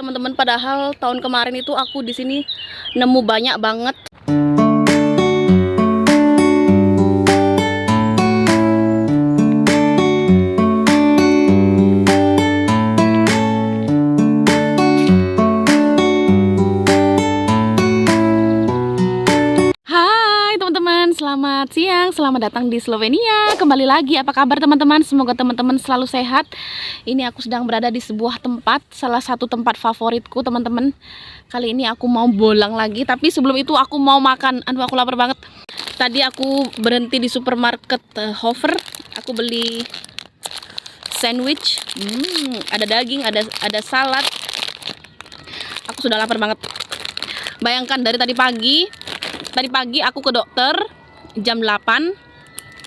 teman-teman, padahal tahun kemarin itu aku di sini nemu banyak banget. Selamat siang, selamat datang di Slovenia. Kembali lagi, apa kabar teman-teman? Semoga teman-teman selalu sehat. Ini aku sedang berada di sebuah tempat, salah satu tempat favoritku teman-teman. Kali ini aku mau bolang lagi, tapi sebelum itu aku mau makan. Aduh, aku lapar banget. Tadi aku berhenti di supermarket Hofer. Aku beli sandwich. Ada daging, ada salad. Aku sudah lapar banget. Bayangkan dari tadi pagi aku ke dokter jam 8.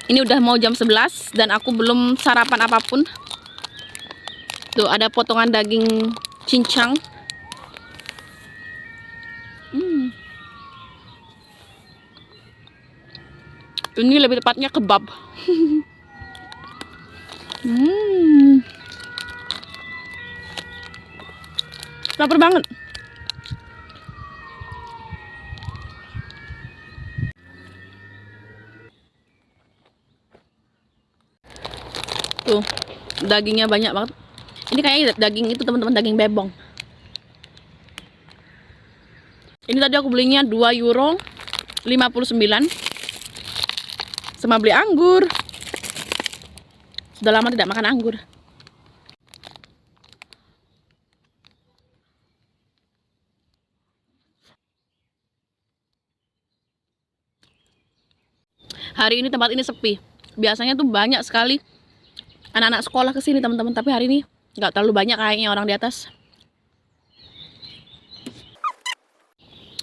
Ini udah mau jam 11 dan aku belum sarapan apapun. Tuh, ada potongan daging cincang. Ini lebih tepatnya kebab. Lapar banget. Tuh, dagingnya banyak banget. Ini kayaknya daging itu teman-teman, daging bebong. Ini tadi aku belinya 2,59 € sama beli anggur. Sudah lama tidak makan anggur. Hari ini tempat ini sepi. Biasanya tuh banyak sekali anak-anak sekolah ke sini teman-teman, tapi hari ini nggak terlalu banyak kayaknya orang di atas.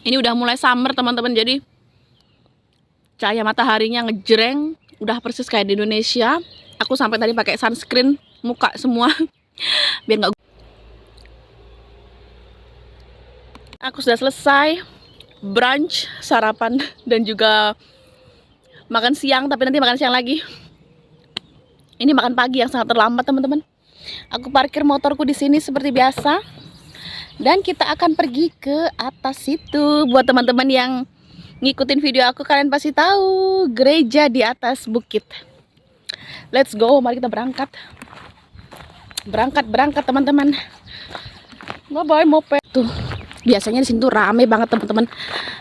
Ini udah mulai summer teman-teman, jadi cahaya mataharinya ngejreng, udah persis kayak di Indonesia. Aku sampai tadi pakai sunscreen muka semua biar nggak. Aku sudah selesai brunch, sarapan dan juga makan siang, tapi nanti makan siang lagi. Ini makan pagi yang sangat terlambat teman-teman. Aku parkir motorku di sini seperti biasa. Dan kita akan pergi ke atas situ. Buat teman-teman yang ngikutin video aku, kalian pasti tahu gereja di atas bukit. Let's go, mari kita berangkat. Berangkat teman-teman. Bye-bye moped. Tuh, biasanya di sini tuh rame banget teman-teman.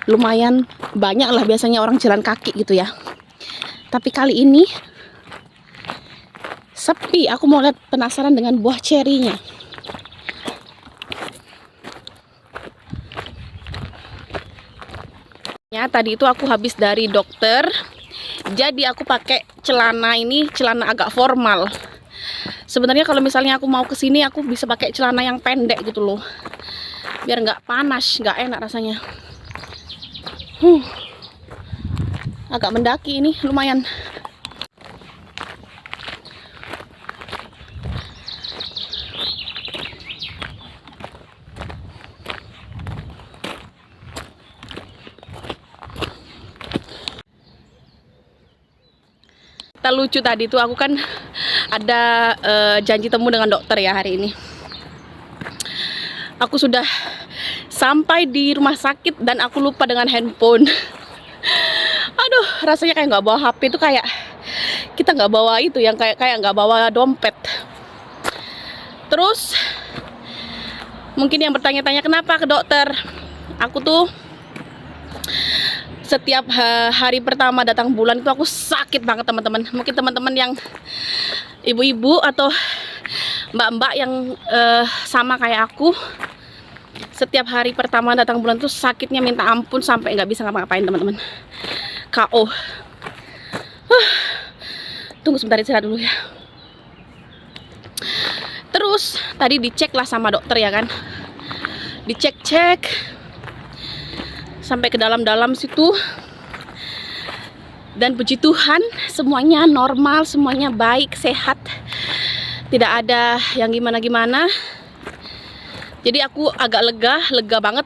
Lumayan banyak lah biasanya orang jalan kaki gitu ya. Tapi kali ini sepi. Aku mau lihat, penasaran dengan buah cerinya. Ya, tadi itu aku habis dari dokter. Jadi aku pakai celana ini, celana agak formal. Sebenarnya kalau misalnya aku mau ke sini, aku bisa pakai celana yang pendek gitu loh. Biar nggak panas, nggak enak rasanya. Agak mendaki ini, lumayan. Lucu tadi tuh aku kan ada janji temu dengan dokter ya hari ini. Aku sudah sampai di rumah sakit dan aku lupa dengan handphone. Aduh, rasanya kayak nggak bawa HP itu kayak kita nggak bawa itu, yang kayak nggak bawa dompet. Terus mungkin yang bertanya-tanya kenapa ke dokter. Aku tuh setiap hari pertama datang bulan itu aku sakit banget teman-teman. Mungkin teman-teman yang ibu-ibu atau mbak-mbak yang sama kayak aku, setiap hari pertama datang bulan tuh sakitnya minta ampun sampai nggak bisa ngapa-ngapain teman-teman. KO. Tunggu sebentar, istirahat dulu ya. Terus tadi dicek lah sama dokter ya kan. Dicek-cek sampai ke dalam-dalam situ. Dan puji Tuhan semuanya normal, semuanya baik, sehat. Tidak ada yang gimana-gimana. Jadi aku agak lega banget.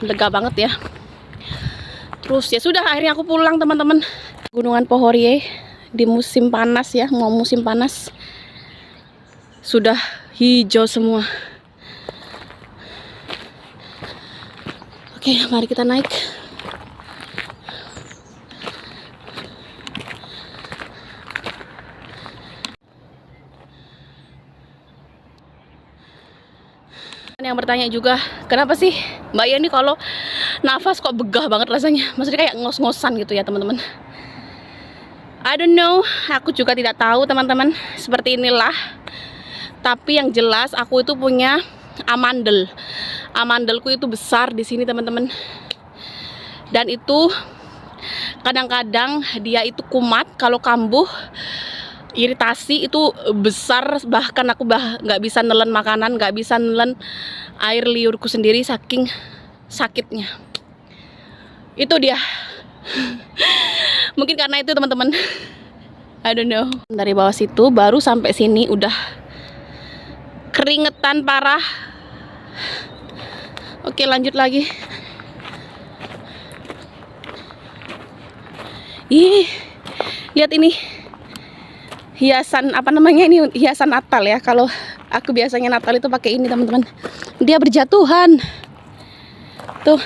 Lega banget ya. Terus ya sudah, akhirnya aku pulang teman-teman. Gunungan Pohorje di musim panas ya, mau musim panas. Sudah hijau semua. Oke, mari kita naik. Yang bertanya juga, kenapa sih Mbak Yani kalau nafas kok begah banget rasanya? Maksudnya kayak ngos-ngosan gitu ya teman-teman. I don't know, aku juga tidak tahu teman-teman. Seperti inilah. Tapi yang jelas aku itu punya amandel. Amandelku itu besar di sini teman-teman. Dan itu kadang-kadang dia itu kumat, kalau kambuh iritasi itu besar, bahkan aku nggak bisa nelen makanan, nggak bisa nelen air liurku sendiri saking sakitnya. Itu dia. Mungkin karena itu teman-teman, I don't know. Dari bawah situ baru sampai sini udah keringetan parah. Oke, lanjut lagi. Ih, lihat ini hiasan, apa namanya ini, hiasan Natal ya. Kalau aku biasanya Natal itu pakai ini teman-teman. Dia berjatuhan tuh.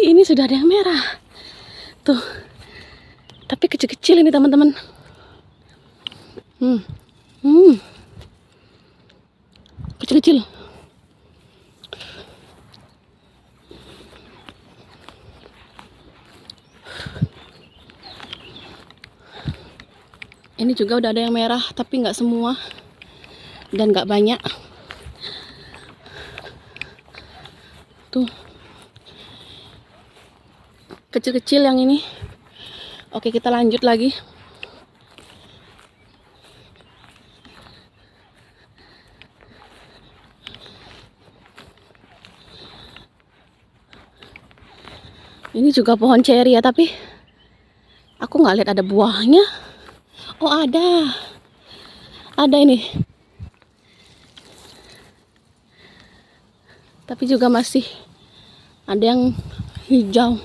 Ini sudah ada yang merah tuh, tapi kecil-kecil ini teman-teman. Kecil-kecil. Ini juga udah ada yang merah, tapi nggak semua dan nggak banyak tuh. Kecil-kecil yang ini. Oke, kita lanjut lagi. Ini juga pohon ceri ya, tapi aku nggak lihat ada buahnya. Oh, ada ini, tapi juga masih ada yang hijau.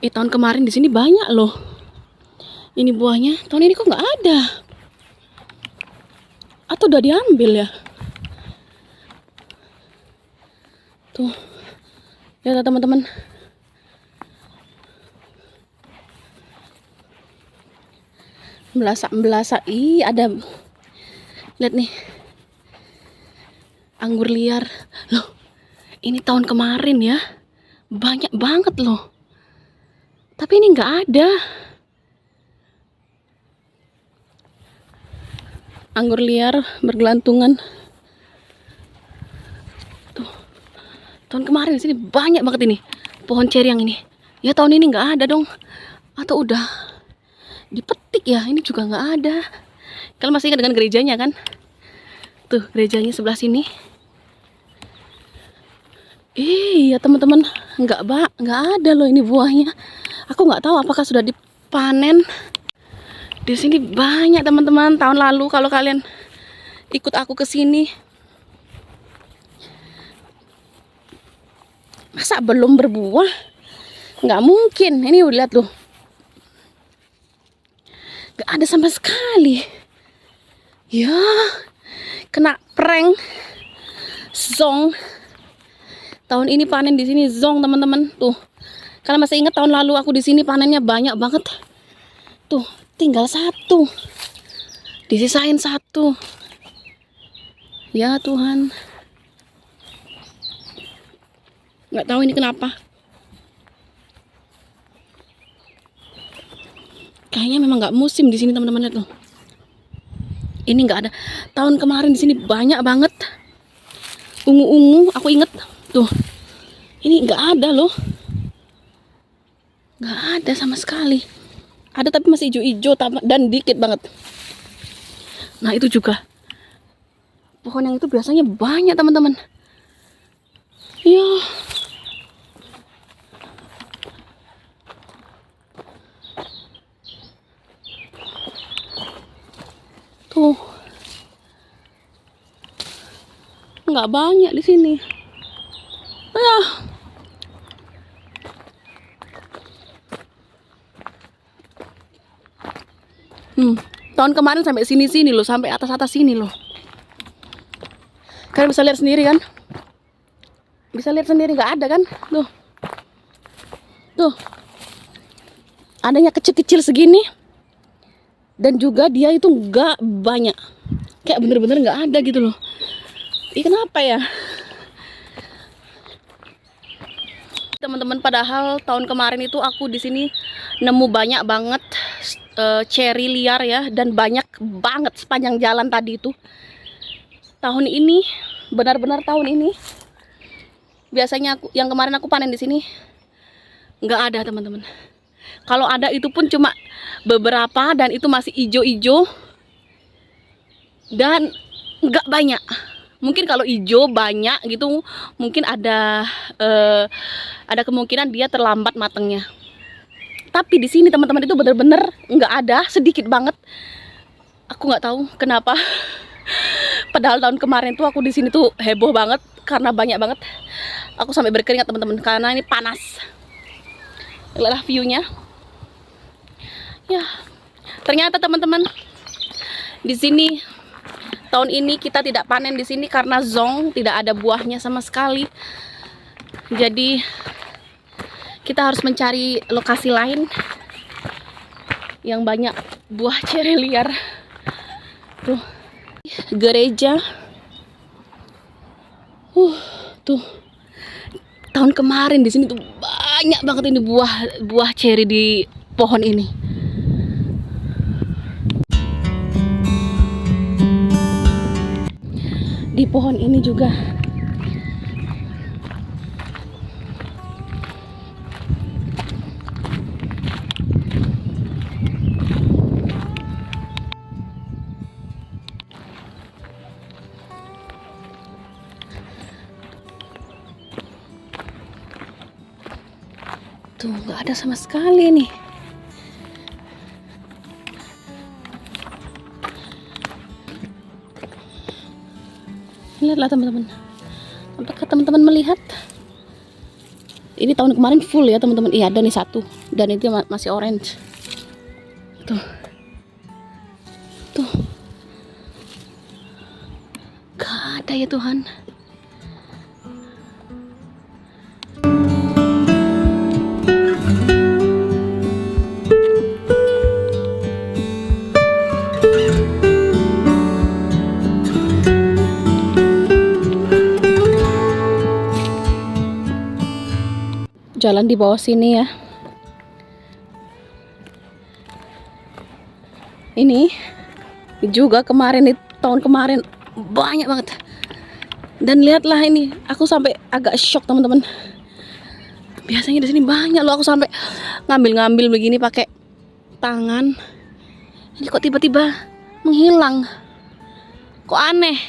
Tahun kemarin di sini banyak loh ini buahnya. Tahun ini kok nggak ada, atau udah diambil ya? Tuh, lihat teman-teman. Melasak. Ih, ada. Lihat nih, anggur liar loh. Ini tahun kemarin ya, banyak banget loh. Tapi ini nggak ada. Anggur liar bergelantungan. Tuh, tahun kemarin di sini banyak banget ini pohon ceri yang ini. Ya tahun ini nggak ada dong. Atau udah dipetik ya? Ini juga nggak ada. Kalian masih ingat dengan gerejanya kan? Tuh, gerejanya sebelah sini. Iya teman-teman, nggak ada loh ini buahnya. Aku nggak tahu apakah sudah dipanen. Di sini banyak teman-teman. Tahun lalu kalau kalian ikut aku ke sini, masa belum berbuah? Nggak mungkin. Ini lihat loh, nggak ada sama sekali. Ya, kena prank zong. Tahun ini panen di sini zong teman-teman. Tuh, kalian masih ingat tahun lalu aku di sini panennya banyak banget. Tuh, tinggal satu, disisain satu. Ya Tuhan, nggak tahu ini kenapa. Kayaknya memang nggak musim di sini teman-teman. Lihat loh, ini nggak ada. Tahun kemarin di sini banyak banget. ungu-ungu, aku inget tuh. Ini nggak ada loh, nggak ada sama sekali. Ada tapi masih hijau-hijau dan dikit banget. Nah itu juga pohon yang itu biasanya banyak teman-teman. Ya, tuh nggak banyak di sini. Ya, tahun kemarin sampai sini-sini loh, sampai atas-atas sini loh. Kalian bisa lihat sendiri kan? Bisa lihat sendiri, nggak ada kan? Tuh, tuh, adanya kecil-kecil segini, dan juga dia itu nggak banyak, kayak bener-bener nggak ada gitu loh. Ih, kenapa ya? Teman-teman, padahal tahun kemarin itu aku di sini nemu banyak banget cherry liar ya, dan banyak banget sepanjang jalan tadi itu. Tahun ini, benar-benar tahun ini, biasanya yang kemarin aku panen di sini nggak ada teman-teman. Kalau ada itu pun cuma beberapa, dan itu masih hijau-hijau dan nggak banyak. Mungkin kalau hijau banyak gitu, mungkin ada kemungkinan dia terlambat matangnya. Tapi di sini teman-teman itu benar-benar nggak ada, sedikit banget. Aku nggak tahu kenapa. Padahal tahun kemarin tuh aku di sini tuh heboh banget karena banyak banget. Aku sampai berkeringat teman-teman karena ini panas. Lihatlah view-nya. Ya, ternyata teman-teman di sini tahun ini kita tidak panen di sini karena zong, tidak ada buahnya sama sekali. Jadi kita harus mencari lokasi lain yang banyak buah ceri liar. Tuh, gereja. Tuh. Tahun kemarin di sini tuh banyak banget ini buah ceri di pohon ini. Di pohon ini juga. Tuh, nggak ada sama sekali nih. Lihatlah teman-teman. Apakah teman-teman melihat? Ini tahun kemarin full ya teman-teman. Iya, ada nih satu. Dan itu masih orange. Tuh. Tuh. Gak ada ya Tuhan. Jalan di bawah sini ya. Ini juga kemarin, tahun kemarin banyak banget. Dan lihatlah ini, aku sampai agak shock teman-teman. Biasanya di sini banyak loh, aku sampai ngambil-ngambil begini pakai tangan. Ini kok tiba-tiba menghilang? Kok aneh?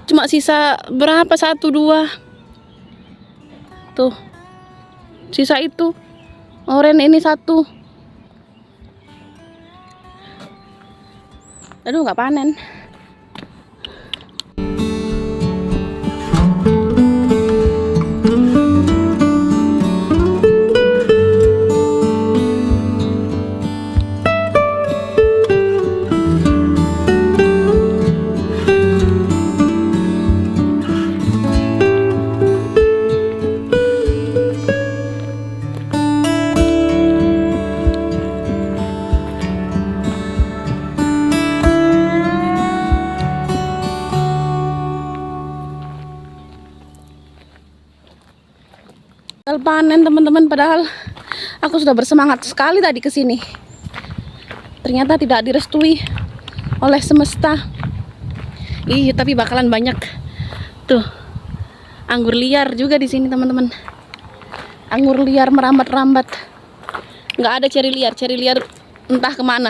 Cuma sisa berapa? 1, 2. Tuh, sisa itu oranye ini 1. Aduh, nggak panen. Panen teman-teman, padahal aku sudah bersemangat sekali tadi ke sini. Ternyata tidak direstui oleh semesta. Ih, tapi bakalan banyak Tuh, anggur liar juga di sini teman-teman. Anggur liar merambat-rambat. Nggak ada ceri liar entah kemana.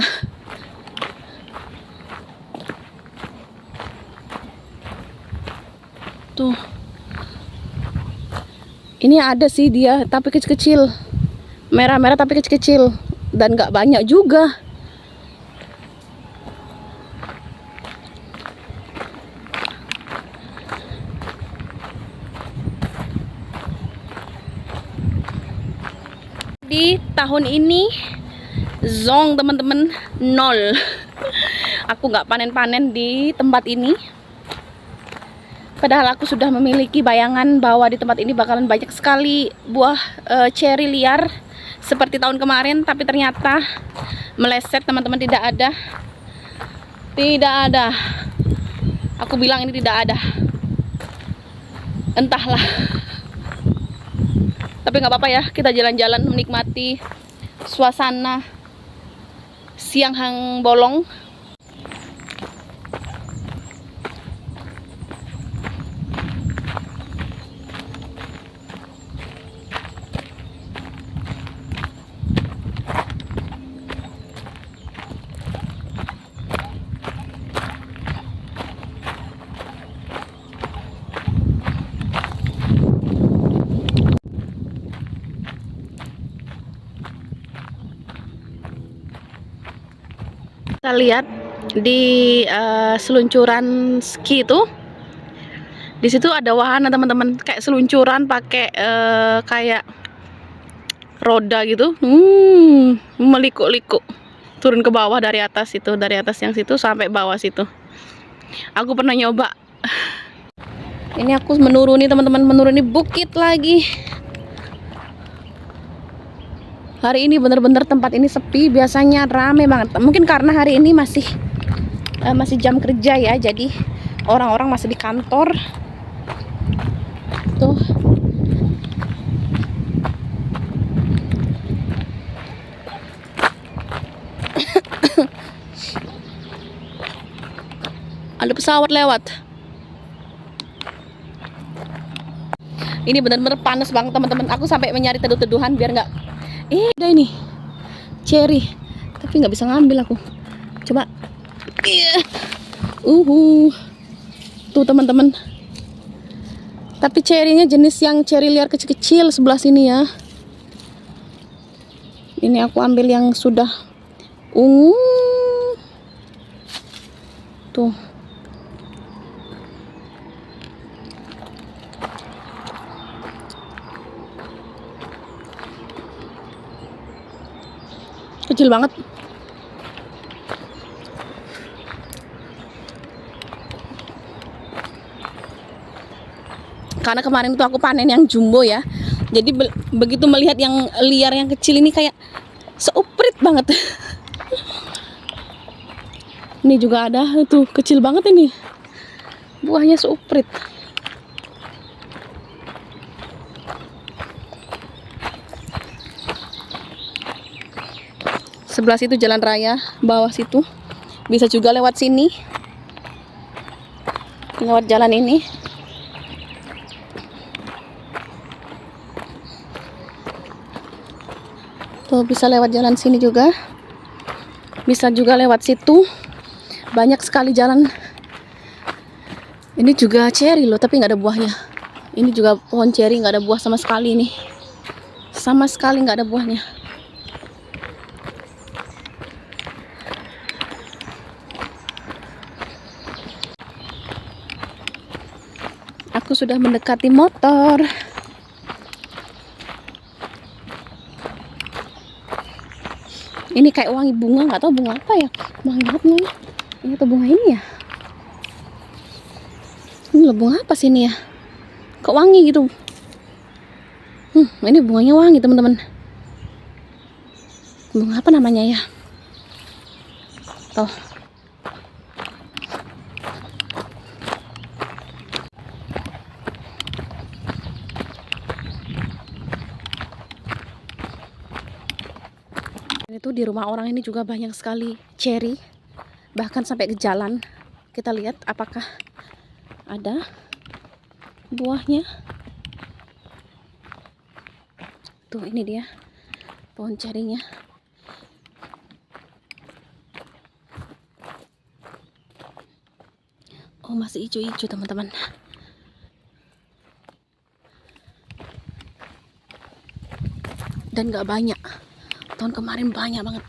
Tuh, ini ada sih dia, tapi kecil-kecil, merah-merah tapi kecil-kecil, dan nggak banyak juga. Di tahun ini zong teman-teman 0. Aku nggak panen-panen di tempat ini. Padahal aku sudah memiliki bayangan bahwa di tempat ini bakalan banyak sekali buah ceri liar seperti tahun kemarin, tapi ternyata meleset teman-teman, tidak ada. Tidak ada. Aku bilang ini tidak ada. Entahlah. Tapi nggak apa-apa ya, kita jalan-jalan menikmati suasana siang hang bolong. Kita lihat di seluncuran ski itu, di situ ada wahana teman-teman, kayak seluncuran pakai kayak roda gitu, melikuk-likuk turun ke bawah dari atas itu, dari atas yang situ sampai bawah situ. Aku pernah nyoba. Ini aku menuruni teman-teman, menuruni bukit lagi. Hari ini bener-bener tempat ini sepi, biasanya rame banget. Mungkin karena hari ini masih jam kerja ya, jadi orang-orang masih di kantor. Tuh. Ada pesawat lewat. Ini bener-bener panas banget teman-teman. Aku sampai mencari teduh-teduhan biar nggak. Ada ini cherry, tapi nggak bisa ngambil aku. Coba. Tuh teman-teman. Tapi cherrynya jenis yang cherry liar kecil-kecil sebelah sini ya. Ini aku ambil yang sudah ungu. Tuh. Kecil banget. Karena kemarin itu aku panen yang jumbo ya. Jadi begitu melihat yang liar yang kecil ini kayak seuprit banget. Ini juga ada tuh, kecil banget ini. Buahnya seuprit. Sebelah situ jalan raya, bawah situ. Bisa juga lewat sini. Lewat jalan ini. Tuh bisa lewat jalan sini juga. Bisa juga lewat situ. Banyak sekali jalan. Ini juga ceri loh, tapi nggak ada buahnya. Ini juga pohon ceri, nggak ada buah sama sekali nih. Sama sekali nggak ada buahnya. Aku sudah mendekati motor. Ini kayak wangi bunga, nggak tahu bunga apa ya. Wangi banget nih. Ini tuh bunga ini ya. Ini loh, bunga apa sih ini ya? Kok wangi gitu? Ini bunganya wangi teman-teman. Bunga apa namanya ya? Tuh. Itu di rumah orang ini juga banyak sekali ceri, bahkan sampai ke jalan. Kita lihat apakah ada. buahnya. Tuh, ini dia pohon cerinya. Oh, masih hijau-hijau teman-teman. Dan gak banyak. Tahun kemarin banyak banget.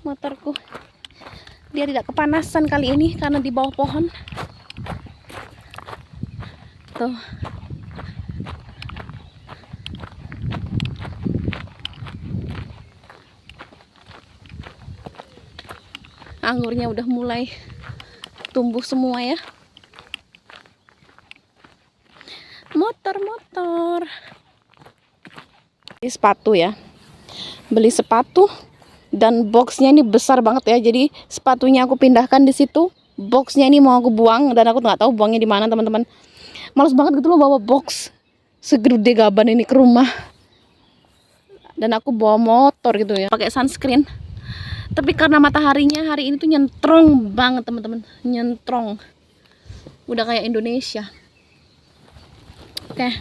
Motorku, dia tidak kepanasan kali ini karena di bawah pohon. Tuh, anggurnya udah mulai tumbuh semua ya. Motor-motor. Beli sepatu ya, beli sepatu. Dan boxnya ini besar banget ya, jadi sepatunya aku pindahkan di situ, boxnya ini mau aku buang dan aku nggak tahu buangnya di mana teman-teman. Males banget gitu loh bawa box segede gaban ini ke rumah. Dan aku bawa motor gitu ya, pakai sunscreen. Tapi karena mataharinya hari ini tuh nyentrong banget teman-teman, nyentrong. Udah kayak Indonesia. Oke.